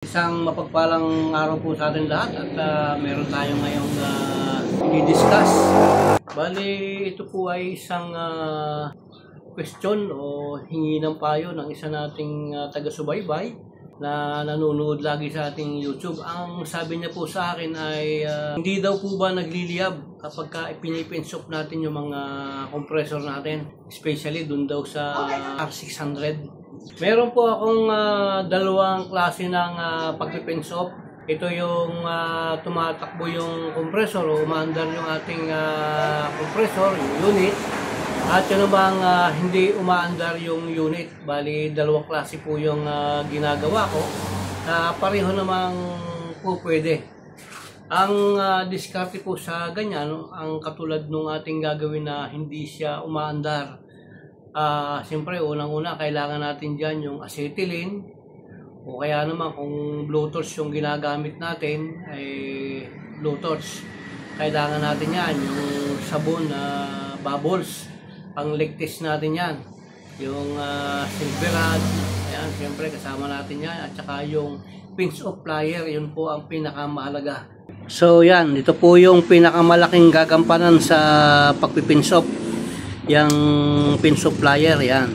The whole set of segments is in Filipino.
Isang mapagpalang araw po sa atin lahat at meron tayo ngayong i-discuss. Bali, ito po ay isang question o hingi ng payo ng isa nating taga-subaybay na nanonood lagi sa ating YouTube. Ang sabi niya po sa akin ay hindi daw po ba nagliliyab kapag ipinipensop natin yung mga compressor natin, especially dun daw sa R600. Meron po akong dalawang klase ng pagpipensop. Ito yung tumatakbo yung compressor o umaandar yung ating compressor, yung unit. At yun namang hindi umaandar yung unit. Bali, dalawang klase po yung ginagawa ko. Pareho namang po pwede. Ang diskarte po sa ganyan, ang katulad nung ating gagawin na hindi siya umaandar. Siyempre, unang-una, kailangan natin dyan yung acetylene. O kaya naman, kung blowtorch yung ginagamit natin, ay blowtorch. Kailangan natin yan, yung sabon na bubbles. Pang leak test natin yan. Yung silverad, ayan, siyempre kasama natin yan. At saka yung pinch of plier, yun po ang pinakamahalaga. So yan, ito po yung pinakamalaking gagampanan sa pagpipinch-off. Yung pinch of plier, yan.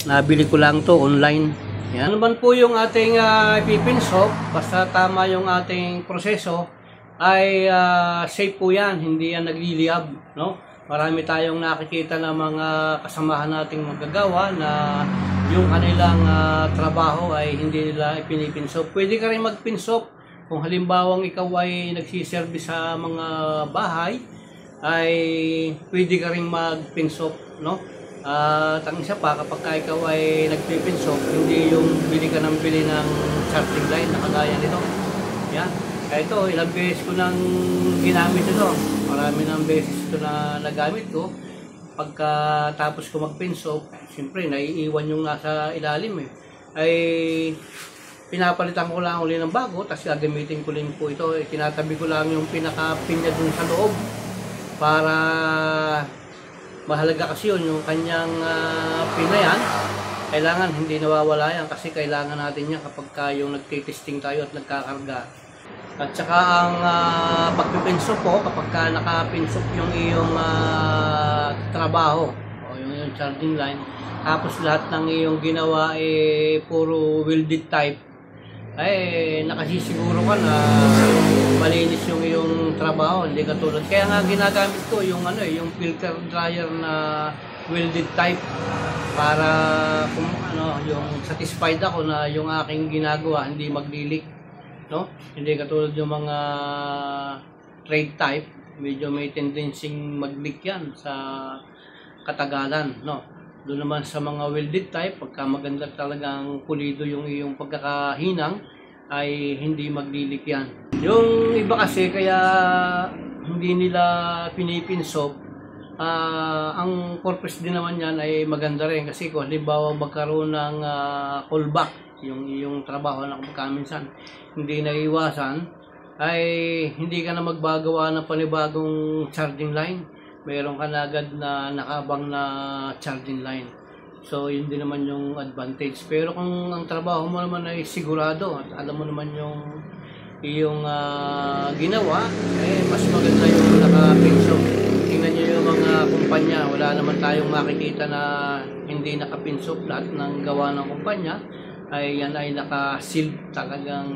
Nabili ko lang to online. Yan naman po yung ating ipipinch-off. Basta tama yung ating proseso, ay safe po yan. Hindi yan nagliliyab, no? Marami tayong nakikita ng mga kasamahan nating magagawa na yung kanilang trabaho ay hindi nila ipinipinsop. Pwede ka rin magpinsop kung halimbawang ikaw ay nagsiservice sa mga bahay, ay pwede ka rin magpinsop, no? At ang isa pa, kapag ikaw ay nagpipinsop, hindi yung bili ka ng bili ng charging line na kagaya nito. Yan. Kaya ito, ilang beses ko nang ginamit ito. Marami ng beses ito na nagamit ko. Pagkatapos ko mag-pinsoap, siyempre, naiiwan yung nasa ilalim eh. Ay, pinapalitan ko lang uli ng bago, tapos gagamitin ko rin po ito. Tinatabi ko lang yung pinaka-pinya dun sa loob. Para, mahalaga kasi yun, yung kanyang pina yan. Kailangan hindi nawawala yan kasi kailangan natin yan kapag yung nagtitesting tayo at nagkakarga. At saka ang pagpipinsop po, kapag nakapinsop yung iyong trabaho o yung charging line, tapos lahat ng iyong ginawa puro welded type, ay nakasisiguro ka na malinis yung iyong trabaho, hindi katulad. Kaya nga ginagamit ko yung yung filter dryer na welded type para kung yung satisfied ako na yung aking ginagawa hindi maglilik. No? Hindi katulad yung mga trade type, medyo may tendency mag-leak yan sa katagalan, no? Doon naman sa mga welded type, pagka maganda talagang pulido yung iyong pagkakahinang, ay hindi mag-leak yan. Yung iba kasi kaya hindi nila pinipinsop, ang purpose din naman yan ay maganda rin kasi kung halimbawa magkaroon ng callback yung trabaho na kaminsan hindi naiwasan, ay hindi ka na magbagawa ng panibagong charging line. Mayroon ka na agad na nakabang na charging line. So yun din naman yung advantage. Pero kung ang trabaho mo naman ay sigurado at alam mo naman yung ginawa, mas maganda yung naka-pinsoap. Tingnan nyo yung mga kumpanya, wala naman tayong makikita na hindi naka-pinsoap. Lahat ng gawa ng kumpanya ay yan ay naka-sealed, talagang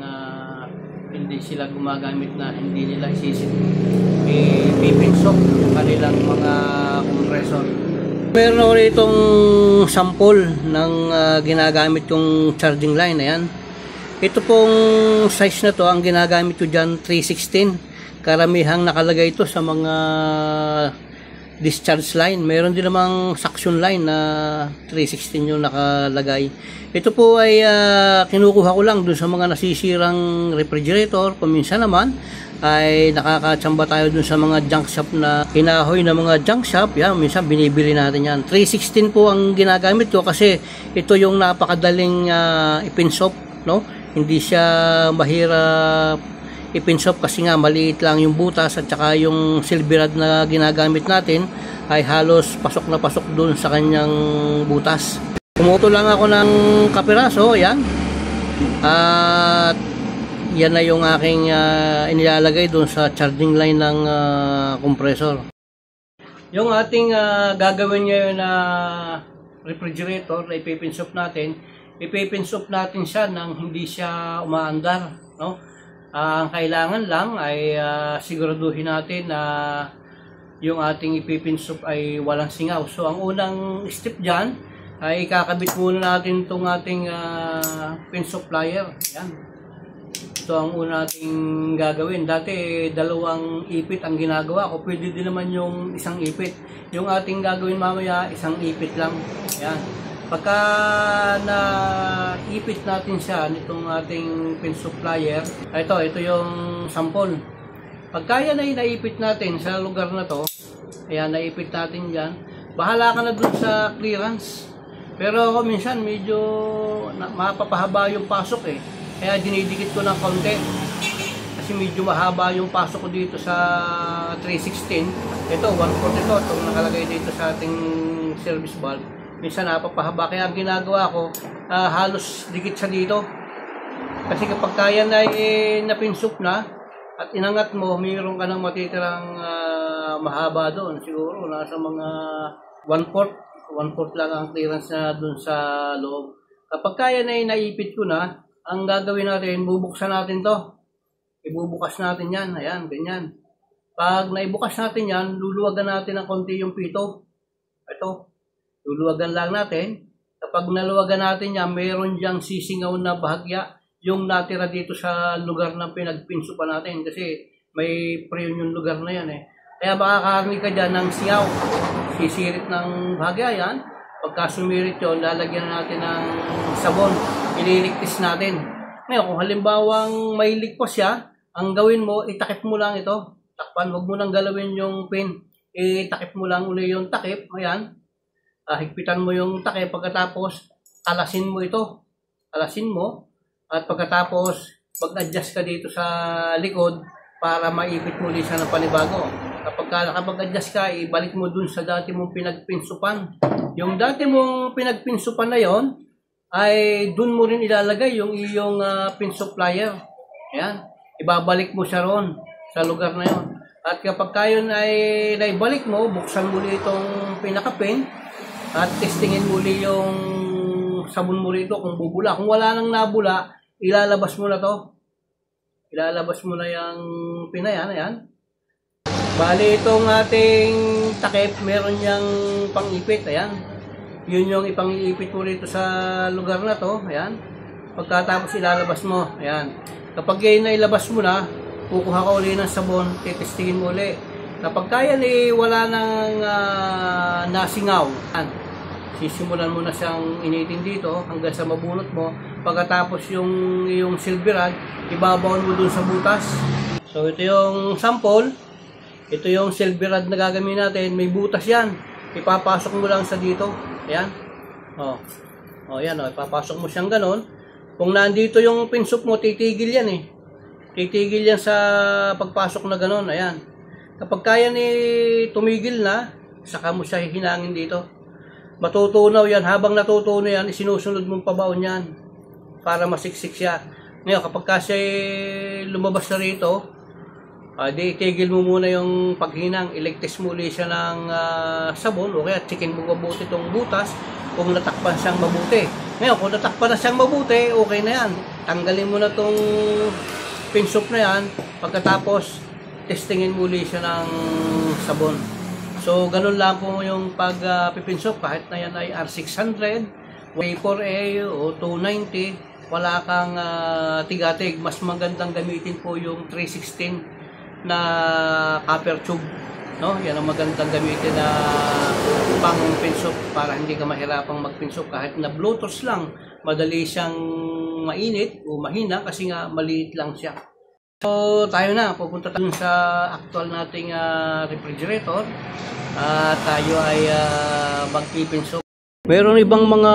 hindi sila gumagamit na hindi nila ipipinsop yung kanilang mga compressor. Meron ako itong sample ng ginagamit yung charging line. Ayan. Ito pong size na to, ang ginagamit ko dyan 316. Karamihang nakalagay ito sa mga discharge line. Meron din namang suction line na 316 yung nakalagay. Ito po ay kinukuha ko lang dun sa mga nasisirang refrigerator. Paminsan naman ay nakakatsamba tayo dun sa mga junk shop na kinahoy na mga junk shop. Yan, minsan binibili natin yan. 316 po ang ginagamit ko kasi ito yung napakadaling ipinsop, no? Hindi siya mahirap ipinsop kasi nga maliit lang yung butas at saka yung silverad na ginagamit natin ay halos pasok na pasok dun sa kanyang butas. Pumuto lang ako ng kapiraso, yan. At yan na yung aking inilalagay doon sa charging line ng compressor. Yung ating gagawin ngayon na refrigerator na ipipinsop natin siya nang hindi siya umaandar, no? Ang kailangan lang ay siguraduhin natin na yung ating ipipinsop ay walang singaw. So ang unang step dyan ay kakabit muna natin itong ating pinsop plier. Yan. Ito ang una nating gagawin. Dati dalawang ipit ang ginagawa ko. Pwede din naman yung isang ipit. Yung ating gagawin mamaya, isang ipit lang. Yan. Pagka na-ipit natin siya nitong ating pinsop plier, ito yung sample. Pagka yan ay naipit natin sa lugar na to, ayan, naipit natin dyan, bahala ka na dun sa clearance. Pero ako minsan medyo mapapahaba yung pasok eh. Kaya dinidikit ko ng konti. Kasi medyo mahaba yung pasok ko dito sa 316. Ito, 1/4 ito. Itong nakalagay dito sa ating service valve. Minsan napapahaba. Kaya ang ginagawa ko, halos dikit sa dito. Kasi kapag kaya na napinsok na at inangat mo, mayroon ka ng matitirang mahaba doon. Siguro nasa mga 1/4 lang ang clearance na doon sa loob. Kapag kaya na naipit ko na, ang gagawin natin, bubuksan natin to. Ibubukas natin yan. Ayan, ganyan. Pag naibukas natin yan, luluwagan natin ng konti yung pito. Ito. Luluwagan lang natin. Kapag naluwagan natin yan, mayroon diyang sisingaw na bahagya yung natira dito sa lugar na pinagpinsupan natin. Kasi may preyon yung lugar na yan eh. Kaya makakarinig ka dyan ng singaw. Sisirit ng bahagya yan. Pagka sumirit yun, lalagyan natin ng sabon. Ililigtis natin. Ngayon, kung halimbawang may ligpas siya, ang gawin mo, itakip mo lang ito. Takpan, huwag mo nang galawin yung pin. Itakip mo lang uli yung takip. Ayan. Higpitan mo yung takip. Pagkatapos, alasin mo ito. Alasin mo. At pagkatapos, mag-adjust ka dito sa likod para maipit mo ulit siya ng panibago. Kapag nakapag-adjust ka, ibalik mo dun sa dati mong pinagpinsupan. Yung dati mong pinagpinsupan na yon ay dun mo rin ilalagay yung iyong pinsop plier. Ayan. Ibabalik mo siya ron sa lugar na yon. At kapag kayon ay naibalik mo, buksan muli itong pinaka-pin at testingin muli yung sabon mo rito kung bubula. Kung wala nang nabula, ilalabas mo na to. Ilalabas mo na yung pinayan. Ayan. Bali itong ating takip, meron niyang pang-ipit. Ayan. Yun yung ipang-iipit mo rito sa lugar na to. Ayan. Pagkatapos ilalabas mo. Ayan. Kapag yun na ilabas mo na, kukuha ka uli ng sabon, titestingin mo uli. Kapag kaya wala nang nasingaw. Ayan. Sisimulan mo na siyang initin dito hanggang sa mabunot mo. Pagkatapos yung silver rod, ibabaon mo dun sa butas. So ito yung sample. Ito yung silver rod na gagamitin natin. May butas yan. Ipapasok mo lang sa dito. Ayan. Ayan. Ipapasok mo siyang ganon. Kung nandito yung pinsop mo, titigil yan eh. Titigil yan sa pagpasok na ganon. Ayan. Kapag kaya tumigil na, saka mo siya hihinangin dito. Matutunaw yan. Habang natutunaw yan, isinusunod mong pabaon yan para masiksik siya. Ngayon, kapag kasi lumabas na rito, di itigil mo muna yung paghinang. Iligtis mo ulit siya ng sabon o kaya chikin mo mabuti itong butas kung natakpan siyang mabuti. Ngayon, kung natakpan na siyang mabuti, okay na yan. Tanggalin mo na itong pinsop na yan. Pagkatapos, testingin mo ulit siya ng sabon. So, ganun lang po yung pagpipinsop. Kahit na yan ay R600, A4A o 290, wala kang tigatig. Mas magandang gamitin po yung 316 na copper tube, no? Yan ang magandang gamitin na pang-pinsop para hindi ka mahirapang magpinsop. Kahit na Bluetooth lang, madali siyang mainit o mahina kasi nga maliit lang siya. So tayo na, pupunta tayo sa actual nating refrigerator at tayo ay magpipinsop. Meron ibang mga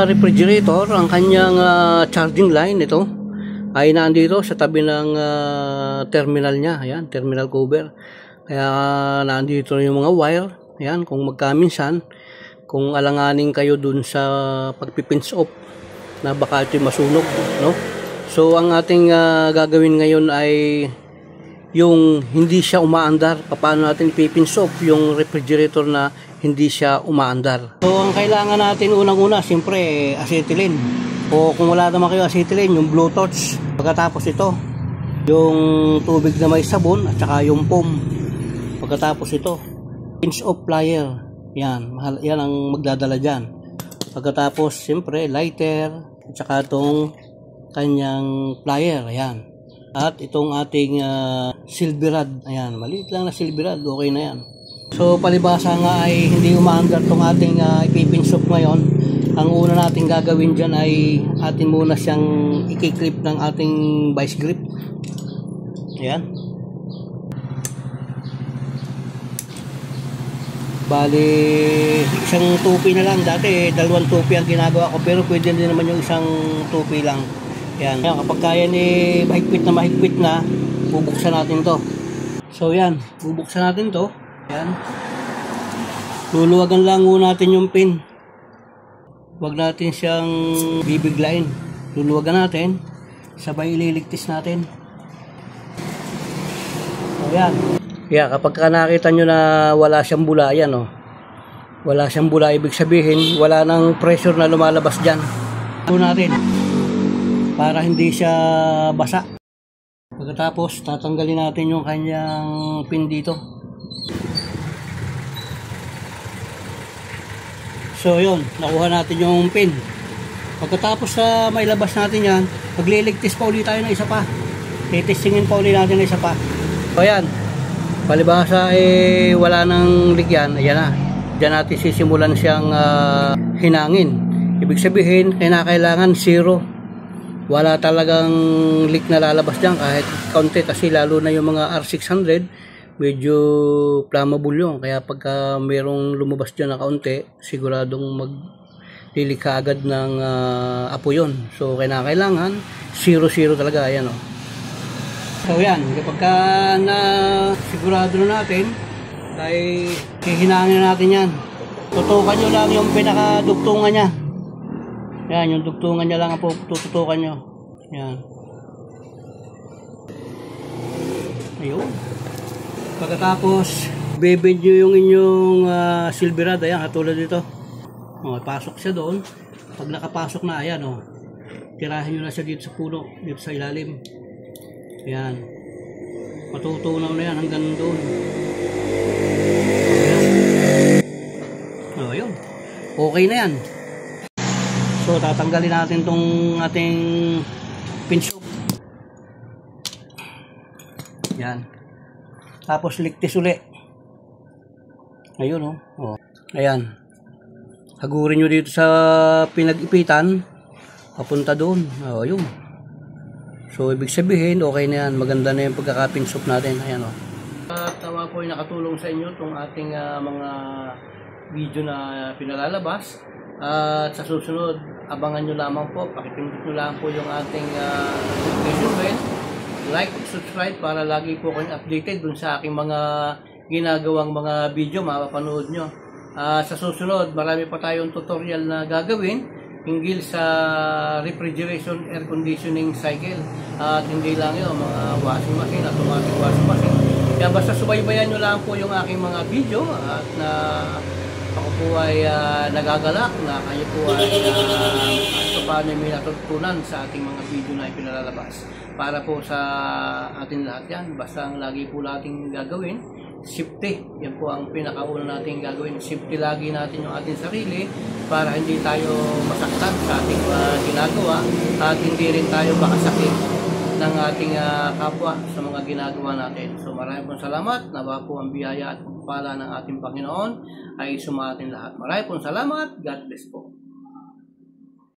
refrigerator, ang kanyang charging line ito ay nandito sa tabi ng terminal niya. Ayan, terminal cover. Kaya nandito yung mga wire. Ayan, kung magkaminsan, kung alanganin kayo dun sa pagpipins off na baka ito masunog, no? So ang ating gagawin ngayon ay yung hindi siya umaandar. Paano natin ipipins off yung refrigerator na hindi siya umaandar. So ang kailangan natin unang-una, siyempre acetylene. O kung wala naman kayo acetylene, yung blowtorch. Pagkatapos ito, yung tubig na may sabon at saka yung foam. Pagkatapos ito, pinch off plier. Yan ang magdadala dyan. Pagkatapos, siyempre lighter at saka itong kanyang plier. Ayan. At itong ating silver rod. Ayan, maliit lang na silver rod. Okay na yan. So palibasa nga ay hindi umaandar itong ating ipipins off ngayon. Ang una natin gagawin dyan ay atin muna siyang i-clip ng ating vice grip. Ayan. Bali, isang tupi na lang. Dati dalawang tupi ang ginagawa ko, pero pwede din naman yung isang tupi lang. Ayan. Kapag kaya ni mahigpit na, bubuksan natin to. So yan, bubuksan natin to. Ayan. Luluwagan lang muna natin yung pin. Huwag natin siyang bibiglain. Luluwagan natin. Sabay ililigtis natin. So yan. Yeah, kapag nakita nyo na wala siyang bula, yan oh. Wala siyang bula, ibig sabihin, wala nang pressure na lumalabas dyan. Ito natin. Para hindi siya basa. Pagkatapos, tatanggalin natin yung kanyang pin dito. So yun, nakuha natin yung pin. Pagkatapos may labas natin yan, magliligtis pa ulit tayo ng isa pa. Titestingin pa ulit natin ng isa pa. So yan, palibhasa wala nang ligyan. Ayan na, diyan natin sisimulan siyang hinangin. Ibig sabihin, kailangan zero. Wala talagang leak na lalabas dyan kahit kaunti, kasi lalo na yung mga R600 medyo flammable yun. Kaya pagka merong lumabas dyan na kaunti, siguradong maglilika agad ng apo yun. So kailangan 0-0 talaga. Ayan o. So yan, kapag na sigurado na natin, ay hihinangin na natin yan. Tutukan nyo lang yung pinakadugtungan niya. Yan, yung dugtungan niya lang ang tututukan nyo. Yan. Ayun. Pagkatapos, bebed nyo yung inyong silver rod. Ayan, katulad dito. O, pasok siya doon. Pag nakapasok na, ayan o. Tirahin nyo na siya dito sa puno, dito sa ilalim. Ayan. Matutunaw na yan hanggang doon. O, ayun. Okay na yan. So, tatanggalin natin tong ating pinch off. Yan. Tapos, ligtis uli. Ayun, oh. Ayan. Hagurin nyo dito sa pinag-ipitan. Papunta doon. Oh, ayun. So, ibig sabihin, okay na yan. Maganda na yung pagkaka-pinch off natin. Ayan, oh. Tawa po yung nakatulong sa inyo itong ating mga video na pinalalabas. At sa susunod, abangan nyo lamang po, pakipindot nyo lang po yung ating notification bell, like, subscribe para lagi po kayong updated dun sa aking mga ginagawang mga video, mapapanood nyo. Sa susunod, marami pa tayong tutorial na gagawin hinggil sa refrigeration air conditioning cycle. At hindi lang yun, mga washing machine, automatic washing machine. Kaya basta subaybayan nyo lang po yung aking mga video at na ako po ay nagagalak na kayo po ay paano may natutunan sa ating mga video na ipinalalabas. Para po sa atin lahat yan, basta ang lagi po natin gagawin, safety. Yan po ang pinakauna natin gagawin. Safety lagi natin yung ating sarili para hindi tayo masaktan sa ating ginagawa at hindi rin tayo makasakit ng ating kapwa sa mga ginagawa natin. So maraming pong salamat. Nawa po ang biyaya at pagpala ng ating Panginoon ay sumatin lahat. Maraming pong salamat. God bless po.